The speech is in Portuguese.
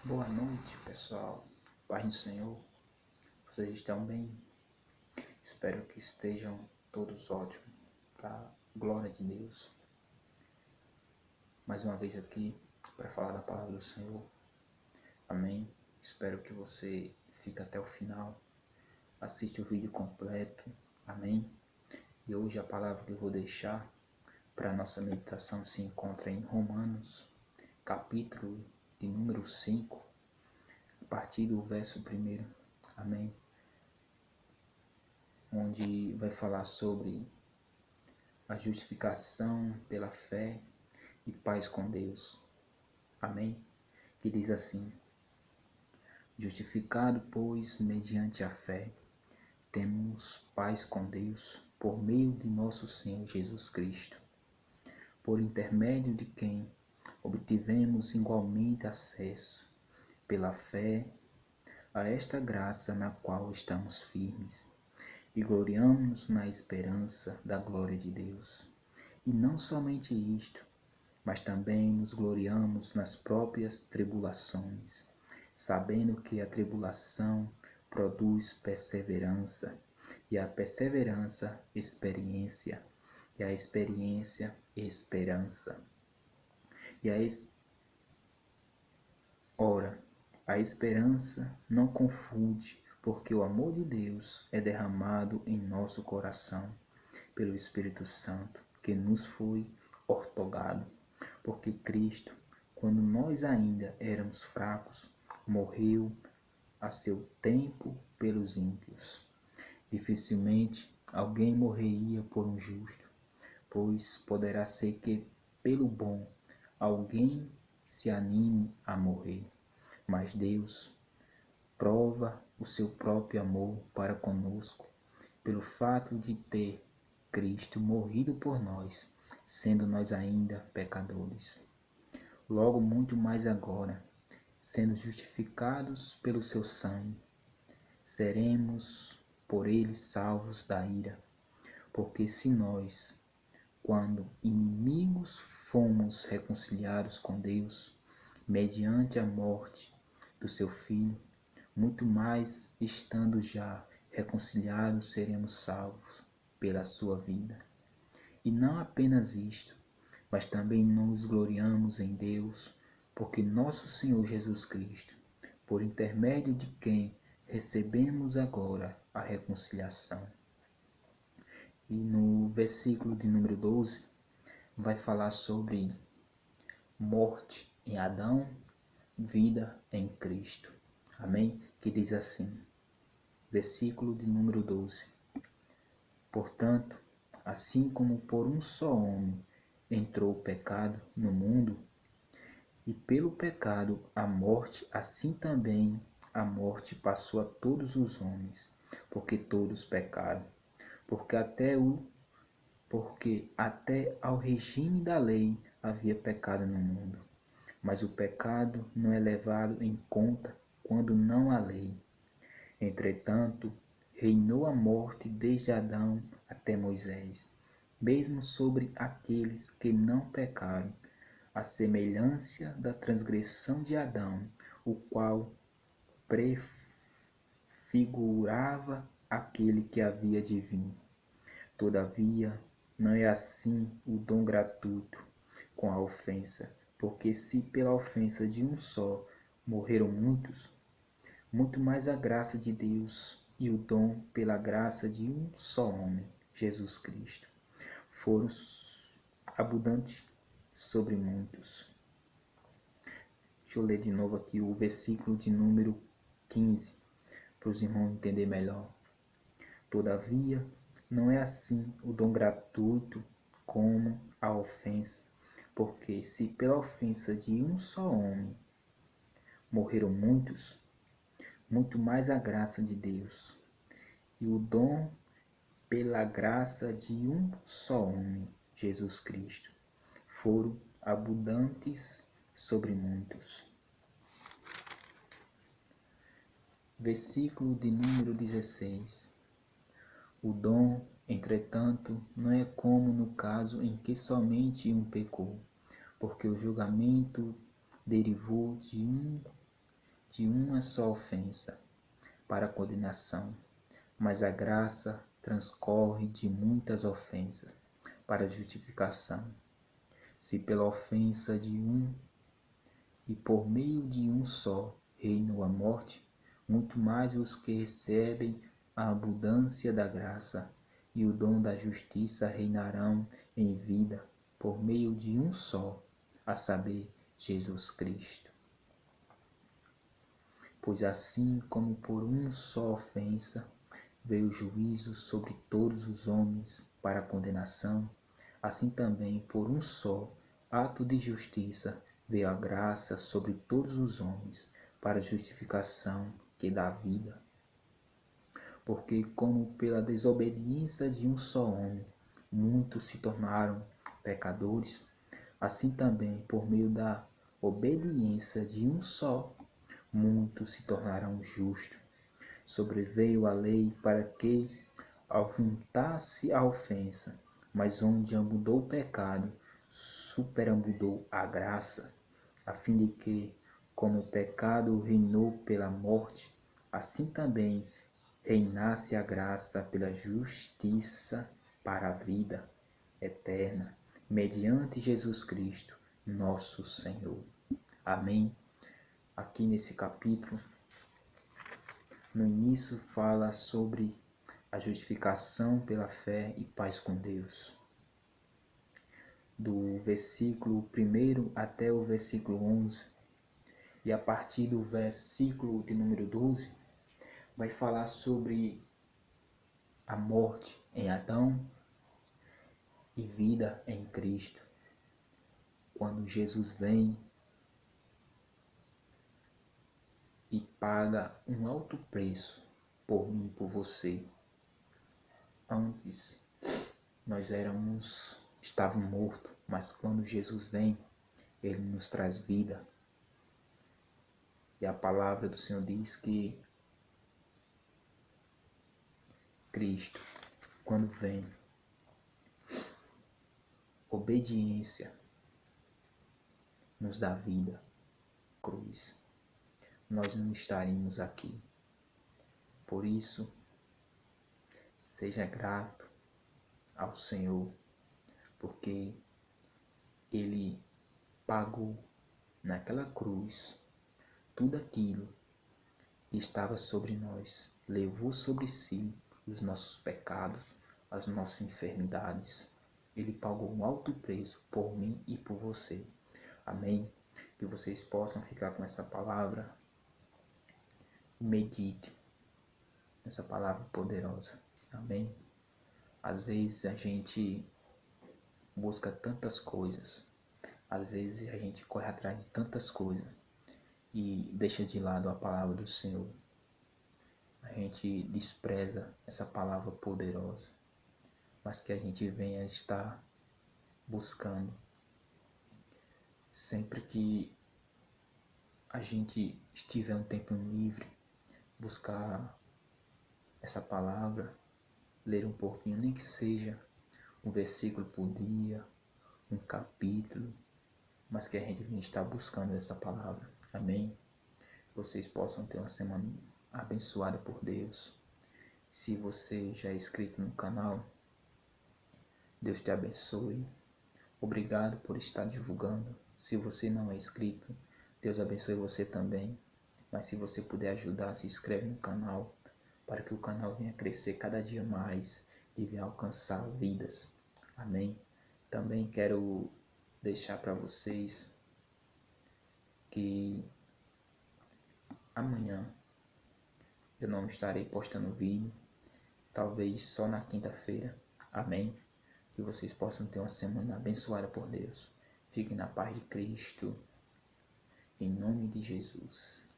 Boa noite, pessoal. Paz do Senhor. Vocês estão bem? Espero que estejam todos ótimos, para a glória de Deus. Mais uma vez aqui para falar da palavra do Senhor. Amém. Espero que você fique até o final. Assiste o vídeo completo. Amém. E hoje a palavra que eu vou deixar para a nossa meditação se encontra em Romanos, capítulo de número 5, a partir do verso 1. Amém. Onde vai falar sobre a justificação pela fé e paz com Deus. Amém? Que diz assim: justificado, pois, mediante a fé, temos paz com Deus, por meio de nosso Senhor Jesus Cristo, por intermédio de quem obtivemos igualmente acesso, pela fé, a esta graça na qual estamos firmes, e gloriamo-nos na esperança da glória de Deus. E não somente isto, mas também nos gloriamos nas próprias tribulações, sabendo que a tribulação produz perseverança, e a perseverança, experiência, e a experiência, esperança. Ora, a esperança não confunde, porque o amor de Deus é derramado em nosso coração pelo Espírito Santo, que nos foi outorgado. Porque Cristo, quando nós ainda éramos fracos, morreu a seu tempo pelos ímpios. Dificilmente alguém morreria por um justo, pois poderá ser que pelo bom alguém se anime a morrer. Mas Deus prova o seu próprio amor para conosco, pelo fato de ter Cristo morrido por nós, sendo nós ainda pecadores. Logo muito mais agora, sendo justificados pelo seu sangue, seremos por ele salvos da ira. Porque se nós, quando inimigos, fomos reconciliados com Deus, mediante a morte do seu Filho, muito mais, estando já reconciliados, seremos salvos pela sua vida. E não apenas isto, mas também nos gloriamos em Deus, porque nosso Senhor Jesus Cristo, por intermédio de quem recebemos agora a reconciliação. E no versículo de número 12, vai falar sobre morte em Adão, vida em Cristo. Amém? Que diz assim, versículo de número 12. Portanto, assim como por um só homem entrou o pecado no mundo, e pelo pecado a morte, assim também a morte passou a todos os homens, porque todos pecaram. Porque até ao regime da lei havia pecado no mundo. Mas o pecado não é levado em conta quando não há lei. Entretanto, reinou a morte desde Adão até Moisés, mesmo sobre aqueles que não pecaram, à semelhança da transgressão de Adão, o qual prefigurava aquele que havia de vir. Todavia, não é assim o dom gratuito com a ofensa, porque se pela ofensa de um só morreram muitos, muito mais a graça de Deus e o dom pela graça de um só homem, Jesus Cristo, foram abundantes sobre muitos. Deixa eu ler de novo aqui o versículo de número 15, para os irmãos entenderem melhor. Todavia, não é assim o dom gratuito como a ofensa, porque se pela ofensa de um só homem morreram muitos, muito mais a graça de Deus e o dom pela graça de um só homem, Jesus Cristo, foram abundantes sobre muitos. Versículo de número 16. O dom, entretanto, não é como no caso em que somente um pecou, porque o julgamento derivou de um de uma só ofensa para a condenação, mas a graça transcorre de muitas ofensas para a justificação. Se pela ofensa de um e por meio de um só reinou a morte, muito mais os que recebem a abundância da graça e o dom da justiça reinarão em vida por meio de um só, a saber, Jesus Cristo. Pois assim como por uma só ofensa veio o juízo sobre todos os homens para a condenação, assim também por um só ato de justiça veio a graça sobre todos os homens para a justificação que dá vida. Porque como pela desobediência de um só homem muitos se tornaram pecadores, assim também por meio da obediência de um só muitos se tornarão justos. Sobreveio a lei para que aumentasse a ofensa, mas onde abundou o pecado, superabundou a graça, a fim de que, como o pecado reinou pela morte, assim também reinasse a graça pela justiça para a vida eterna, mediante Jesus Cristo, nosso Senhor. Amém. Aqui nesse capítulo, no início fala sobre a justificação pela fé e paz com Deus. Do versículo 1 até o versículo 11, e a partir do versículo de número 12, vai falar sobre a morte em Adão e vida em Cristo. Quando Jesus vem e paga um alto preço por mim e por você. Antes nós estávamos mortos, mas quando Jesus vem, Ele nos traz vida. E a palavra do Senhor diz que Cristo, quando vem, obediência nos dá vida, cruz. Nós não estaríamos aqui. Por isso, seja grato ao Senhor, porque Ele pagou naquela cruz tudo aquilo que estava sobre nós, levou sobre si os nossos pecados, as nossas enfermidades. Ele pagou um alto preço por mim e por você. Amém? Que vocês possam ficar com essa palavra. Medite nessa palavra poderosa. Amém? Às vezes a gente busca tantas coisas. Às vezes a gente corre atrás de tantas coisas e deixa de lado a palavra do Senhor. A gente despreza essa palavra poderosa, mas que a gente venha estar buscando. Sempre que a gente estiver um tempo livre, buscar essa palavra, ler um pouquinho, nem que seja um versículo por dia, um capítulo, mas que a gente venha estar buscando essa palavra. Amém? Vocês possam ter uma semana abençoada por Deus. Se você já é inscrito no canal, Deus te abençoe. Obrigado por estar divulgando. Se você não é inscrito, Deus abençoe você também. Mas se você puder ajudar, se inscreve no canal, para que o canal venha crescer cada dia mais e venha alcançar vidas. Amém? Também quero deixar para vocês que amanhã eu não estarei postando vídeo, talvez só na quinta-feira. Amém? Que vocês possam ter uma semana abençoada por Deus. Fiquem na paz de Cristo. Em nome de Jesus.